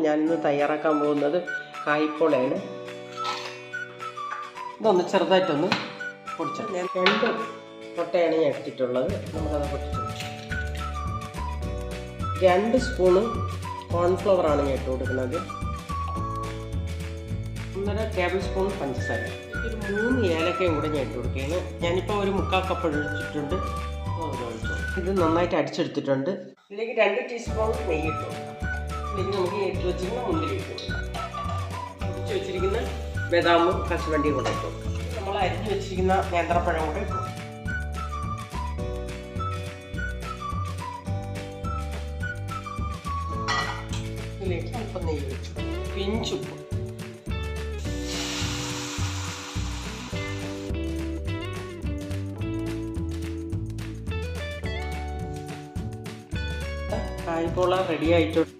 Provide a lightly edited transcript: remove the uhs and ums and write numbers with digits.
ഞാനിന്ന് തയ്യാറാക്കാൻ പോകുന്നത് കായ്പോളയാണ്. ഇതൊന്ന് ചെറുതായിട്ടൊന്ന് പൊടിച്ചാൽ ഞാൻ 2 മുട്ടയാണ് ഞാൻ എടുത്തിട്ടുള്ളത്. നമുക്കത് പൊട്ടിച്ചു. 2 സ്പൂണ് കോൺഫ്ലവറാണ് ഞാൻ ഇട്ട് കൊടുക്കുന്നത്. 1.5 ടേബിൾ സ്പൂൺ പഞ്ചസാര, ഒരു 3 ഏലക്കയും കൂടെ ഞാൻ ഇട്ട് കൊടുക്കുകയാണ്. ഞാനിപ്പോൾ ഒരു 3/4 കപ്പ് ഒഴിച്ചിട്ടുണ്ട്. ഇത് നന്നായിട്ട് അടിച്ചെടുത്തിട്ടുണ്ട്. ഇതിലേക്ക് 2 ടീസ്പൂൺ നെയ്യ് ഇട്ടു. ഇതിലേക്ക് നമുക്ക് ഇട്ട് വെച്ചിരിക്കുന്ന മുന്തിരി ഇട്ടു കൊടുക്കാം. പൊടിച്ച് വെച്ചിരിക്കുന്ന ബദാമും കശുവണ്ടിയും കൂടെ ഇട്ടു കൊടുക്കാം. നമ്മൾ അരിഞ്ഞ് വെച്ചിരിക്കുന്ന നേന്ത്രപ്പഴം കൂടെ ഇട്ടു. ഇതിലേക്ക് അല്പം നെയ്യ് വെച്ചു, പിഞ്ചുപ്പ്, കായ്പോള റെഡി ആയിട്ടുണ്ട്.